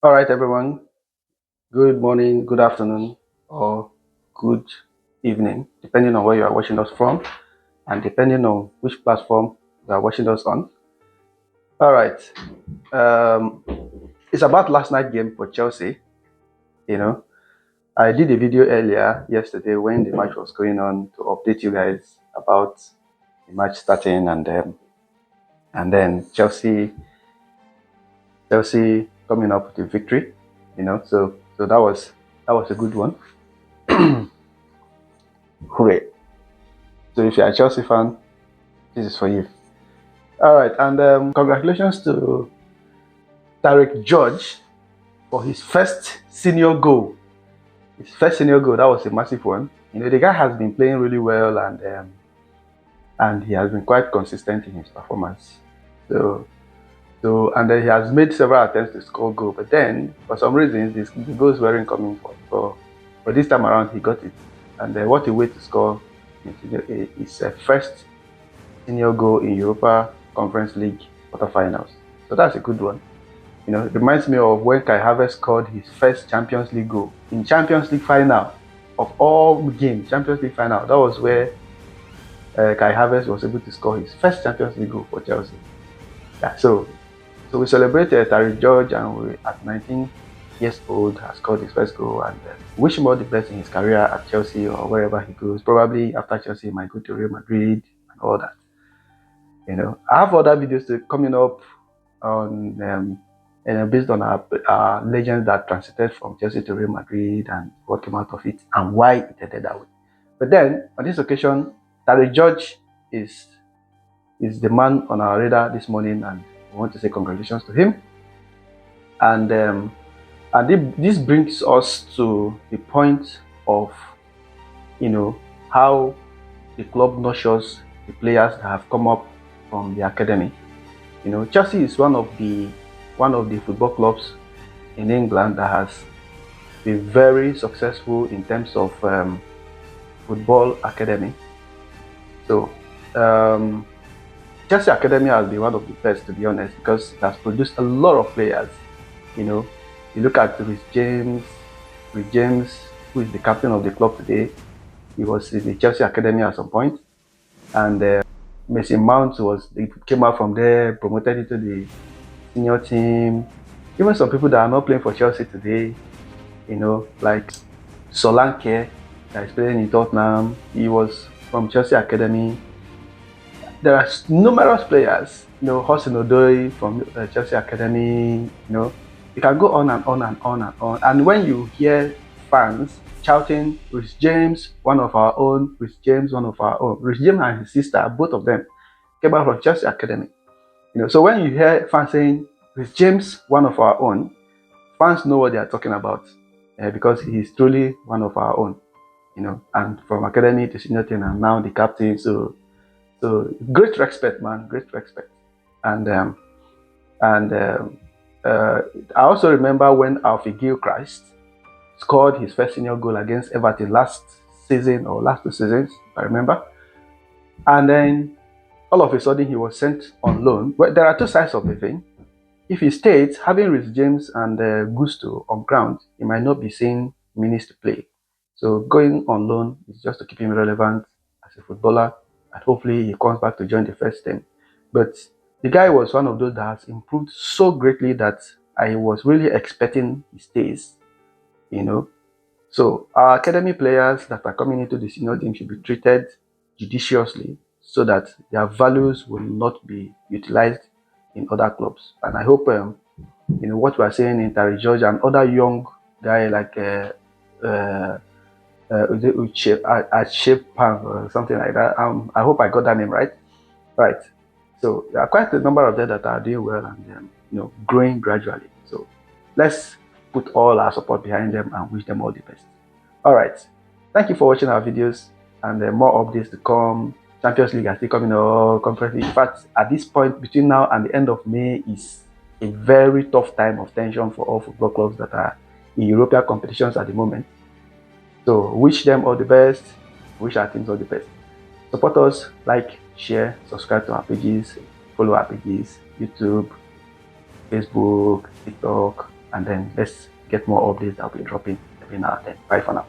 All right, everyone. Good morning, good afternoon, or good evening, depending on where you are watching us from and depending on which platform you are watching us on. All right. Um, it's about last night game for Chelsea. You know, I did a video earlier yesterday when the match was going on to update you guys about the match starting and then Chelsea coming up with a victory. So that was a good one. Hooray! So if you're a Chelsea fan, this is for you. All right, and congratulations to Tyrique George for his first senior goal. His first senior goal, that was a massive one. The guy has been playing really well, and he has been quite consistent in his performance. And then he has made several attempts to score goal, but then for some reasons the goals weren't coming for this time around he got it, and what a way to score his first senior goal in Europa Conference League quarterfinals. So that's a good one. It reminds me of when Kai Havertz scored his first Champions League goal in Champions League final of all games. Champions League final. That was where Kai Havertz was able to score his first Champions League goal for Chelsea. Yeah. So we celebrated Tyrique George, and at 19 years old, has scored his first goal, and wish him all the best in his career at Chelsea or wherever he goes. Probably after Chelsea, he might go to Real Madrid and all that. I have other videos coming up on based on our legends that transited from Chelsea to Real Madrid and what came out of it and why it ended that way. But then on this occasion, Tyrique George is the man on our radar this morning, and we want to say congratulations to him. And this brings us to the point of how the club nurtures the players that have come up from the academy. Chelsea is one of the football clubs in England that has been very successful in terms of football academy. So Chelsea Academy has been one of the best, to be honest, because it has produced a lot of players. You look at Rhys James, who is the captain of the club today. He was in the Chelsea Academy at some point, and Mason Mount came out from there, promoted into the senior team. Even some people that are not playing for Chelsea today, like Solanke, that is playing in Tottenham, he was from Chelsea Academy. There are numerous players, Hudson Odoi from Chelsea Academy, you can go on and on and on and on. And when you hear fans shouting, Rhys James, one of our own, Rhys James, one of our own, Rhys James and his sister, both of them came out from Chelsea Academy. So when you hear fans saying, Rhys James, one of our own, fans know what they are talking about because he is truly one of our own, and from academy to senior team and now the captain. So great respect, man, great respect. And I also remember when Alfie Gilchrist scored his first senior goal against Everton last season or last 2 seasons, if I remember. And then all of a sudden he was sent on loan. Well, there are two sides of the thing. If he stayed, having Rhys James and Gusto on ground, he might not be seeing minutes to play. So going on loan is just to keep him relevant as a footballer, and hopefully he comes back to join the first team. But the guy was one of those that has improved so greatly that I was really expecting he stays. So our academy players that are coming into the senior team should be treated judiciously so that their values will not be utilized in other clubs. And I hope what we are saying in Tyrique George and other young guy like Pan or something like that. I hope I got that name right. Right. So there are quite a number of them that are doing well and growing gradually. So let's put all our support behind them and wish them all the best. All right. Thank you for watching our videos, and more updates to come. Champions League are still coming up. Conference League. In fact, at this point, between now and the end of May is a very tough time of tension for all football clubs that are in European competitions at the moment. So wish them all the best. Wish our teams all the best. Support us, like, share, subscribe to our pages, follow our pages, YouTube, Facebook, TikTok, and then let's get more updates that will be dropping every now and then. Bye for now.